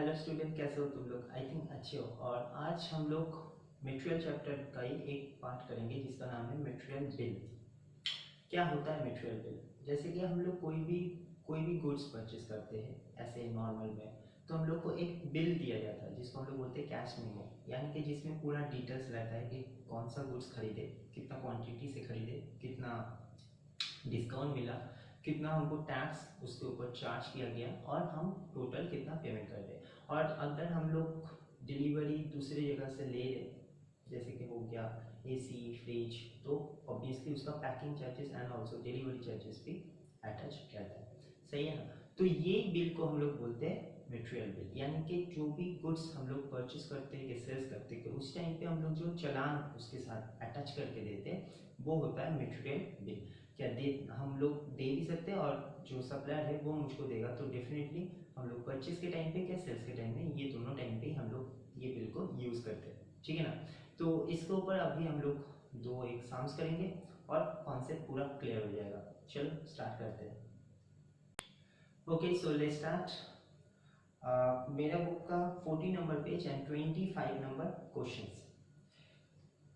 Hello student, कैसे हो तुम लोग? आई थिंक अच्छे हो। और आज हम लोग मटेरियल चैप्टर का ही एक पार्ट करेंगे जिसका नाम है मटेरियल बिल। क्या होता है मटेरियल बिल? जैसे कि हम लोग कोई भी गुड्स परचेज करते हैं ऐसे नॉर्मल में, तो हम लोग को एक बिल दिया जाता है जिसको हम लोग बोलते हैं कैश मेमो, यानी कि जिसमें पूरा डिटेल्स रहता है कि कौन सा गुड्स खरीदे, कितना क्वांटिटी से खरीदे, कितना डिस्काउंट मिला, कितना हमको टैक्स उसके ऊपर चार्ज किया गया और हम टोटल कितना पेमेंट कर रहे। और अगर हम लोग डिलीवरी दूसरी जगह से ले रहे, जैसे कि हो गया एसी फ्रिज, तो ऑब्वियसली उसका packing charges and also delivery charges भी अटैच रहता है, सही है ना? तो ये बिल को हम लोग बोलते हैं मटेरियल बिल, यानी कि जो भी गुड्स हम लोग परचेज करते हैं, सेल्स करते हैं, उस टाइम पे हम लोग जो चालान उसके साथ अटैच करके देते हैं वो होता है मटेरियल बिल। क्या दे, हम लोग दे भी सकते हैं और जो सप्लायर है वो मुझको देगा, तो डेफिनेटली हम लोग परचेज के टाइम पे क्या सेल्स के टाइम में, ये दोनों टाइम पे हम लोग ये बिल को यूज़ करते हैं, ठीक है ना? तो इसके ऊपर अभी हम लोग दो एग्जाम्स करेंगे और कॉन्सेप्ट पूरा क्लियर हो जाएगा। चलो स्टार्ट करते हैं। Okay, so let's start. मेरा बुक का 40 number page and 25 number questions.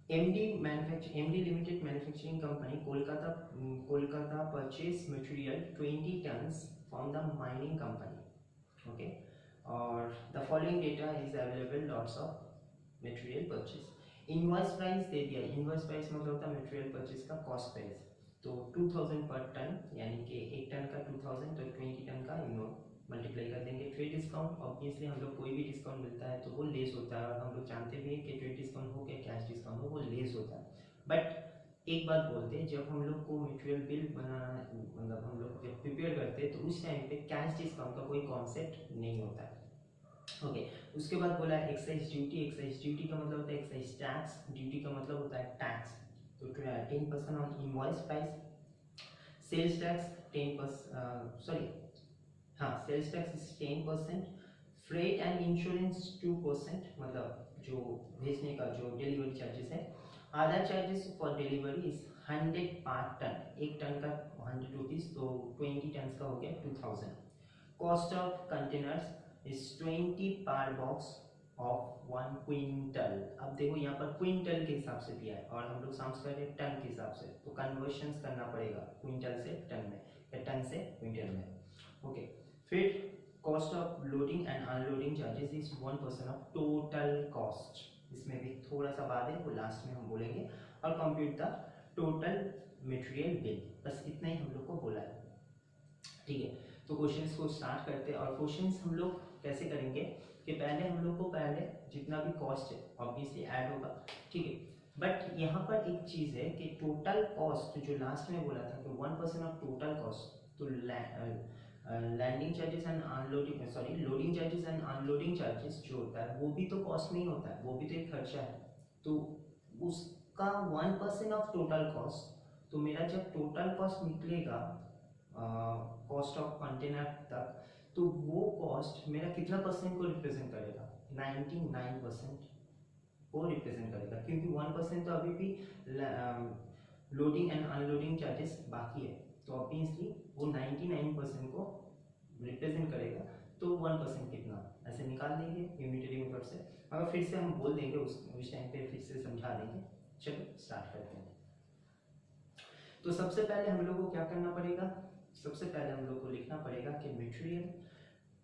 MD Limited Manufacturing Company, Kolkata purchase material 20 tons from the mining company. Okay, और the following data is available, lots of material purchase. Invoice price दे दिया। Invoice price मतलब होता है material purchase का cost price. तो 2000 पर ton, यानी कि एक टन का 2000, तो 20 टन का मल्टीप्लाई कर देंगे। ट्रेड डिस्काउंट, ऑब्वियसली हम लोग कोई भी डिस्काउंट मिलता है तो वो लेस होता है, और हम लोग जानते भी हैं कि ट्रेड डिस्काउंट हो या कैश डिस्काउंट हो वो लेस होता है। बट एक बात बोलते हैं, जब हम लोग को मटेरियल बिल बनाना, मतलब हम लोग जब प्रिपेयर करते हैं तो उस टाइम पे कैश डिस्काउंट का कोई कॉन्सेप्ट नहीं होता है। ओके, उसके बाद बोला है एक्साइज ड्यूटी। एक्साइज ड्यूटी का मतलब होता है एक्साइज टैक्स, ड्यूटी का मतलब होता है टैक्स। तो 10% on invoice price. Sales tax 10%, sorry, हाँ, sales tax is 10%। Freight and insurance 2%, मतलब जो भेजने का जो डिलीवरी चार्जेस है। Other charges for delivery is 100 per ton, एक टन का 100 रुपीज, तो 20 टन का हो गया 2000। कॉस्ट ऑफ कंटेनर्स इज 20 पर बॉक्स ऑफ 1 क्विंटल। अब देखो यहाँ पर क्विंटल के हिसाब से दिया है और हम लोग साम्स कर रहे हैं टन के हिसाब से, तो कन्वर्शन करना पड़ेगा क्विंटल से टन में या टन से क्विंटल में। ओके, फिर cost of loading and unloading charges is 1% of total cost. इसमें भी थोड़ा सा बाद है, वो लास्ट में हम बोलेंगे। और compute the total material bill. बस इतना ही हम लोग को बोला है, ठीक है? तो क्वेश्चंस को स्टार्ट करते हैं। और क्वेश्चंस हम लोग कैसे करेंगे कि पहले हम लोग को जितना भी कॉस्ट है ऑब्वियसली ऐड होगा, ठीक है? बट यहाँ पर एक चीज़ है कि टोटल कॉस्ट जो लास्ट में बोला था कि 1% ऑफ टोटल कॉस्ट, तो landing charges and unloading, sorry, loading charges and unloading charges जो होता है वो भी तो कॉस्ट नहीं होता है, वो भी तो एक खर्चा है। तो उसका 1% ऑफ टोटल कॉस्ट, तो मेरा जब टोटल कॉस्ट निकलेगा कॉस्ट ऑफ कंटेनर तक, तो वो कॉस्ट मेरा कितना परसेंट को रिप्रेजेंट करेगा? 99% को रिप्रेजेंट करेगा, क्योंकि 1% तो अभी भी लोडिंग एंड अनलोडिंग चार्जेस बाकी है, तो ऑब्वियसली वो 99% को रिप्रेजेंट करेगा। तो 1% कितना, ऐसे निकाल देंगे यूनिटरी मेथड से। अगर फिर से हम बोल देंगे उस टाइम पे फिर से समझा देंगे। चलो स्टार्ट करते हैं। तो सबसे पहले हम लोग को क्या करना पड़ेगा? सबसे पहले हम लोग को लिखना पड़ेगा कि material,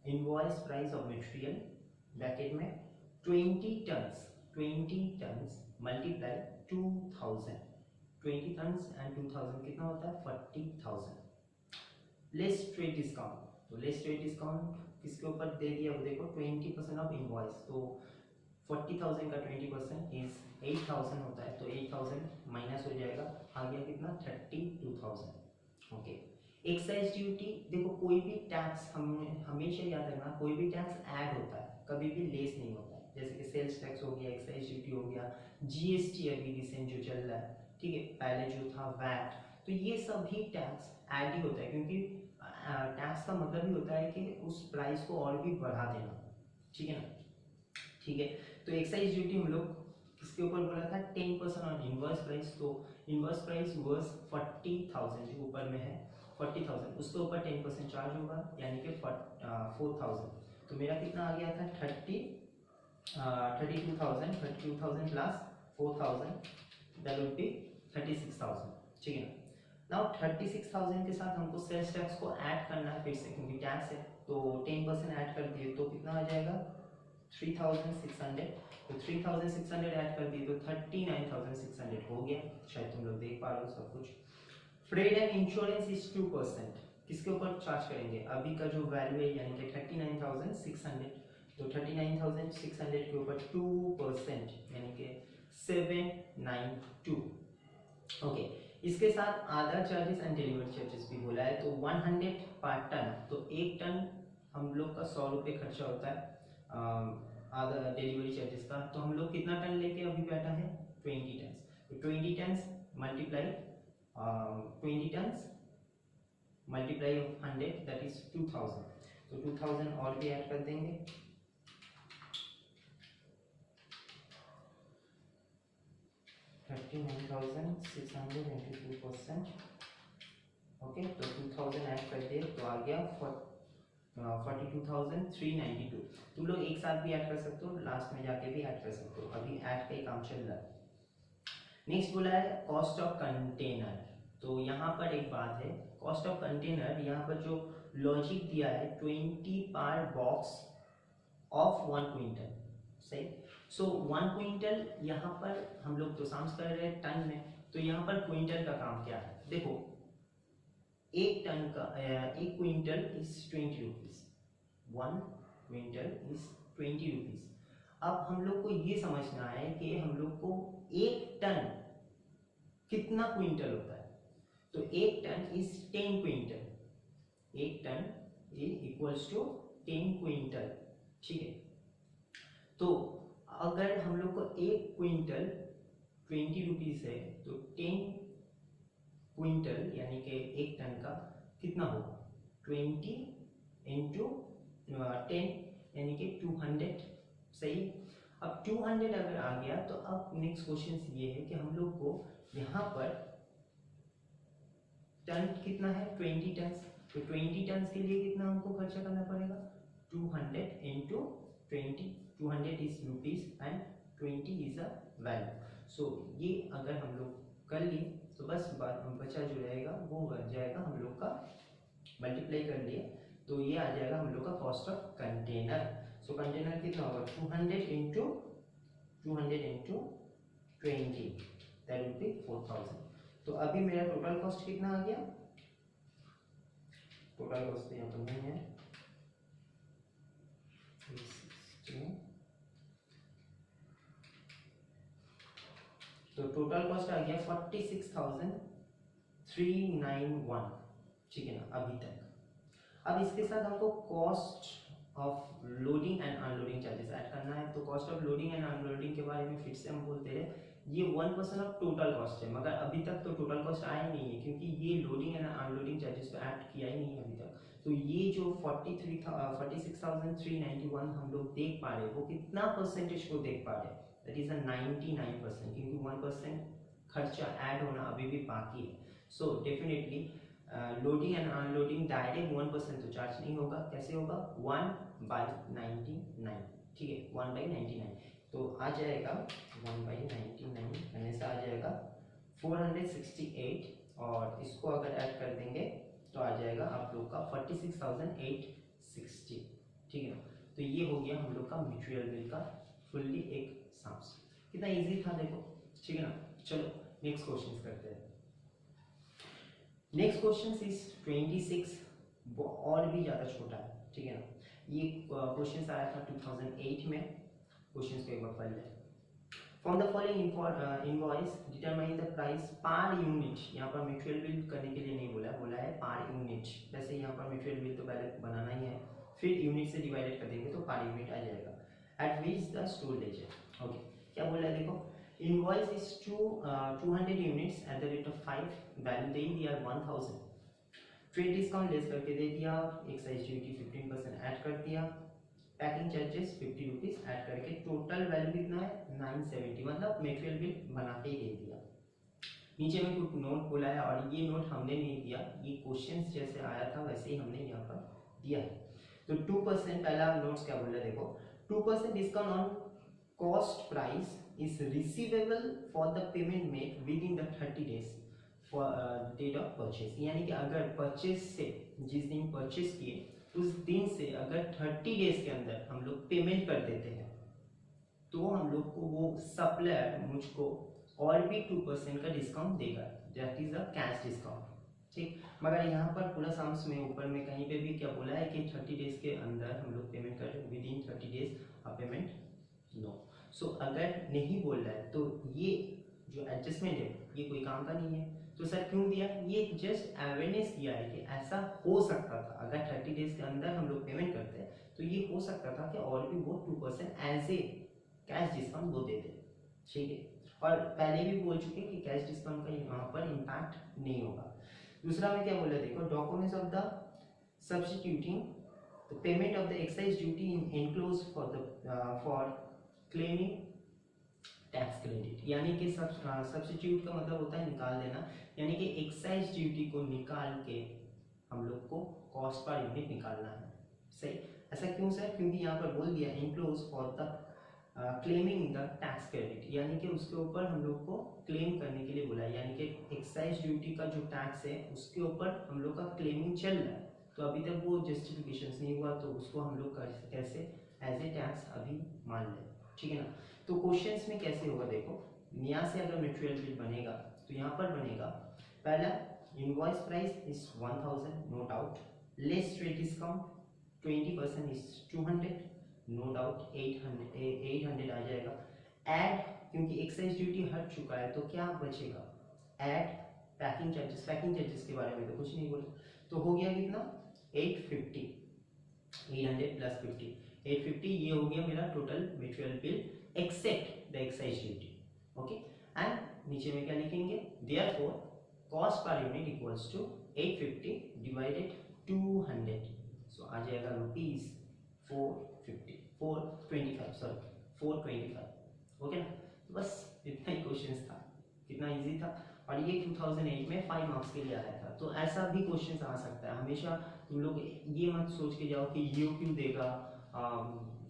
invoice price of material bracket में 20 टन्स मल्टीप्लाई 2000। 20 टन्स एंड 2000 कितना होता है? 40,000। लेस ट्रेड डिस्काउंट, तो लेस ट्रेड डिस्काउंट किसके ऊपर दे दिया? वो देखो 20% ऑफ इनवॉइस, तो 40,000 का 20% इज 8,000 होता है, तो 8,000 माइनस हो जाएगा, आ गया कितना? 32,000। ओके, एक्साइज ड्यूटी, देखो कोई भी टैक्स, हमें हमेशा याद रखना, कोई भी टैक्स ऐड होता है, कभी भी लेस नहीं होता है। जैसे कि सेल्स टैक्स हो गया, एक्साइज ड्यूटी हो गया, जीएसटी अभी रिसेंट जो चल रहा है, ठीक है, पहले जो था वैट, तो ये सभी टैक्स ऐड ही होता है, क्योंकि टैक्स का मतलब ही होता है कि उस प्राइस को और भी बढ़ा देना, ठीक है ना? ठीक है, तो एक्साइज ड्यूटी हम लोग किसके ऊपर बोला था? 10% ऑन इनवॉइस प्राइस, तो इनवॉइस प्राइस वाज 40,000, जो ऊपर में है 40,000, उसके ऊपर 10% चार्ज होगा, यानी कि 4,000, तो मेरा कितना आ गया था 32,000 प्लस 4,000 दैट वुड बी 36,000, ठीक है। नाउ 36,000 के साथ हमको सेल्स टैक्स को ऐड करना है फिर से, क्योंकि टैक्स है, तो 10% ऐड कर दिए तो कितना आ जाएगा 3,600। तो 3,600 ऐड कर दिए तो 39,600 हो गया। शायद तुम लोग देख पा रहे हो सब कुछ। फ्रेड एंड इंश्योरेंस इज 2%, किसके ऊपर चार्ज करेंगे, अभी का जो वैल्यू है यानी कि 39,600, तो 39,600 के ऊपर 2% यानी कि 792। ओके, इसके साथ आधा चार्जेस एंड डिलीवरी चार्जेस भी बोला है, तो 100 पर टन, तो 1 टन हम लोग का 100 रुपये खर्चा होता है आधा डिलीवरी चार्जेस का। तो हम लोग कितना टन लेके अभी बैठा है 20 टन, तो 20 ton multiply 20 ton multiply 100 that is 2000, तो 2000 और भी ऐड कर देंगे। ओके, तो 2000 ऐड कर दिए तो आ गया 42,392। तुम लोग एक साथ भी ऐड कर सकते हो, लास्ट में जाके भी ऐड कर सकते हो, अभी ऐड का ही काम चल रहा है। नेक्स्ट बोला है कॉस्ट ऑफ कंटेनर। तो यहाँ पर एक बात है, कॉस्ट ऑफ कंटेनर यहाँ पर जो लॉजिक दिया है 20 पर बॉक्स ऑफ 1 क्विंटल, सही। सो 1 क्विंटल यहाँ पर हम लोग तो साम्स कर रहे हैं टन में, तो यहाँ पर क्विंटल का काम क्या है, देखो एक टन का 1 quintal is 20 rupees, 1 quintal is 20 rupees. अब हम लोग को ये समझना है कि हम लोग को एक टन कितना क्विंटल होता है, तो एक टन इज 10 क्विंटल, एक ton is equals to 10 quintal, ठीक है। तो अगर हम लोग को एक क्विंटल 20 रुपीज है, तो 10 क्विंटल यानी कि एक टन का कितना होगा 20 इंटू 10 यानी कि 200, सही। अब 200 अगर आ गया तो अब नेक्स्ट क्वेश्चन ये है कि हम लोग को यहाँ पर टन कितना है 20 टन, तो 20 टन के लिए कितना हमको खर्चा करना पड़ेगा 200 into 20, 200 is rupees and 20 is a value. So ये अगर हम लोग कर लिए तो बस बचा जो रहेगा वो बन जाएगा हम लोग का, मल्टीप्लाई कर लिए तो ये आ जाएगा हम लोग का cost of container. So container कितना होगा 200 इंटू 20 दैट विल बी 4000। तो अभी मेरा टोटल कॉस्ट कितना आ गया, टोटल कॉस्ट तो यहाँ पर नहीं है, तो टोटल कॉस्ट आ गया 46,391, ठीक है ना अभी तक। अब इसके साथ हमको cost of loading and unloading charges add करना है। तो cost of loading and unloading के बारे में फिर से हम बोलते रहे, ये 1% ऑफ टोटल कॉस्ट है, मगर अभी तक तो टोटल कॉस्ट आया नहीं है क्योंकि ये लोडिंग एंड अनलोडिंग चार्जेस तो ऐड किया ही नहीं है अभी तक। तो ये जो 46,391 हम लोग देख पा रहे हैं वो कितना परसेंटेज को देख पा रहे हैं, दैट इज अ 99%, क्योंकि 1% खर्चा ऐड होना अभी भी बाकी है। So definitely loading and unloading direct 1% तो चार्ज नहीं होगा, कैसे होगा 1/99, ठीक है 1/99, तो आ जाएगा 1/99 करने से आ जाएगा 468, और इसको अगर ऐड कर देंगे तो आ जाएगा आप लोग का 46,860, ठीक है। तो ये हो गया हम लोग का मटेरियल बिल का फुल्ली एक साम्स। कितना इजी था देखो, ठीक है ना। चलो नेक्स्ट क्वेश्चन करते हैं। नेक्स्ट क्वेश्चन इज 26, और भी ज्यादा छोटा है, ठीक है ना। ये क्वेश्चन आया था 2008 में, क्वेश्चन को एक बार पढ़ ले। From the following invoice determine the price per unit. यहाँ पर मटेरियल बिल करने के लिए नहीं बोला है, बोला है पर यूनिट। वैसे यहाँ पर मटेरियल बिल तो पहले बनाना ही है, फिर यूनिट से डिवाइडेड कर देंगे तो पर यूनिट आ जाएगा। At which the store ledger, okay क्या बोला है देखो, invoice is 200 units at the rate of 5, value दे दिया 1000, ट्रेड डिस्काउंट लेस करके दे दिया, एक्साइज ड्यूटी 15% ऐड कर दिया, पैकिंग चार्जेस 50 रुपीज ऐड करके टोटल वैल्यू कितना है 970, मतलब मटेरियल बिल बना के ही दे दिया। नीचे में कुछ नोट बोला है और ये नोट हमने नहीं दिया, ये क्वेश्चन जैसे आया था वैसे ही हमने यहाँ पर दिया है। तो 2% पहला नोट्स क्या बोल रहा है देखो, 2% discount on cost price is receivable for the payment made within the 30 days for date of purchase. यानी कि अगर परचेज से जिस दिन परचेज किए उस दिन से अगर 30 डेज के अंदर हम लोग पेमेंट कर देते हैं तो हम लोग को वो सप्लायर मुझको और भी 2% का डिस्काउंट देगा, that is a cash discount. ठीक, मगर यहाँ पर पूरा साम्स में ऊपर में कहीं पे भी क्या बोला है कि 30 डेज के अंदर हम लोग पेमेंट कर within 30 days a payment no. So अगर नहीं बोल रहा है तो ये जो एडजस्टमेंट है ये कोई काम का नहीं है। तो सर क्यों दिया, ये जस्ट अवेयरनेस किया है कि ऐसा हो सकता था, अगर 30 डेज के अंदर हम लोग पेमेंट करते हैं तो ये हो सकता था कि और भी वो 2% एज ए कैश डिस्काउंट वो दे दे। ठीक है, और पहले भी बोल चुके कि कैश डिस्काउंट का यहाँ पर इम्पैक्ट नहीं होगा। दूसरा में क्या बोला देखो, documents of the substituting the payment of the excise duty in enclose for claiming tax credit. यानी कि सब्स्टिट्यूट का मतलब होता है निकाल देना, यानी कि एक्साइज ड्यूटी को निकाल के हम लोग को कॉस्ट पर यूनिट निकालना है। सही, ऐसा क्यों सर, क्योंकि यहाँ पर बोल दिया enclose for the claiming the tax credit, यानी कि उसके ऊपर हम लोग को क्लेम करने के लिए बोला है। यानी कि एक्साइज ड्यूटी का जो टैक्स है उसके ऊपर हम लोग का क्लेमिंग चल रहा है, तो अभी तक वो जस्टिफिकेशन नहीं हुआ तो उसको हम लोग कैसे एज ए टैक्स अभी मान लें। ठीक है ना, तो क्वेश्चंस में कैसे होगा देखो, यहाँ से अगर मटेरियल बिल बनेगा तो यहाँ पर बनेगा पहला invoice price is 1000 no doubt, less trade discount 20% is 200 no doubt 800 आ जाएगा। ऐड, क्योंकि एक्साइज ड्यूटी हट चुका है तो क्या बचेगा, ऐड पैकिंग चार्जेस के बारे में तो कुछ नहीं बोला, तो हो गया कितना 850, 800 प्लस 50, 850 ये हो गया मेरा total material bill except the excise duty. Okay, and नीचे में क्या लिखेंगे, therefore cost per unit equals to 850 divided 200, so आ जाएगा रुपीज 425 सॉरी 425। ओके ना, तो बस इतना ही क्वेश्चन था, कितना इजी था, और ये 2008 में 5 मार्क्स के लिए आया था। तो ऐसा भी क्वेश्चन आ सकता है, हमेशा तुम लोग ये मत सोच के जाओ कि ये क्यों देगा,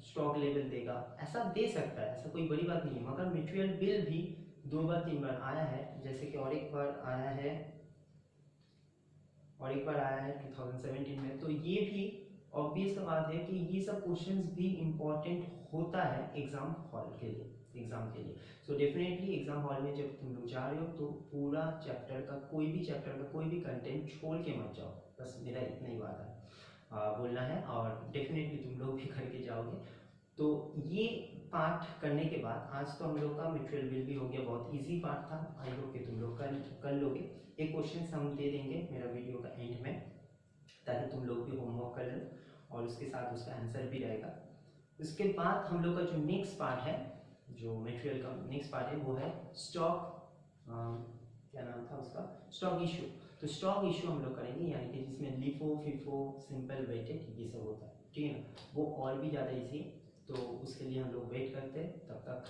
स्टॉक लेवल देगा, ऐसा दे सकता है, ऐसा कोई बड़ी बात नहीं है। मगर मटेरियल बिल भी 2 बार 3 बार आया है, जैसे कि और एक बार आया है 2017 में, तो ये भी ऑब्वियस बात है कि ये सब क्वेश्चंस भी इम्पोर्टेंट होता है एग्जाम हॉल के लिए, एग्जाम के लिए। सो डेफिनेटली एग्जाम हॉल में जब तुम लोग जा रहे हो तो पूरा चैप्टर का कोई भी कंटेंट छोड़ के मत जाओ, बस मेरा इतना ही बात है बोलना है, और डेफिनेटली तुम लोग भी करके जाओगे। तो ये पार्ट करने के बाद आज तो हम लोग का मटेरियल बिल भी हो गया, बहुत इजी पार्ट था, आई होप कि तुम लोग कर लोगे। एक क्वेश्चन हम दे देंगे मेरा वीडियो का एंड में, ताकि तुम लोग भी होमवर्क कर लो और उसके साथ उसका आंसर भी रहेगा। उसके बाद हम लोग का जो नेक्स्ट पार्ट है, जो मटेरियल का नेक्स्ट पार्ट है वो है स्टॉक, क्या नाम था उसका, स्टॉक इशू। तो स्टॉक इशू हम लोग करेंगे, यानी कि जिसमें लिफो फिफो सिंपल वेटेड ये सब होता है, ठीक है ना, वो और भी ज़्यादा इजी है। तो उसके लिए हम लोग वेट करते हैं, तब तक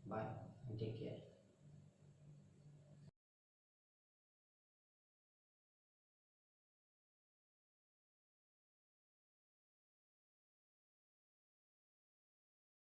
बाय, टेक केयर।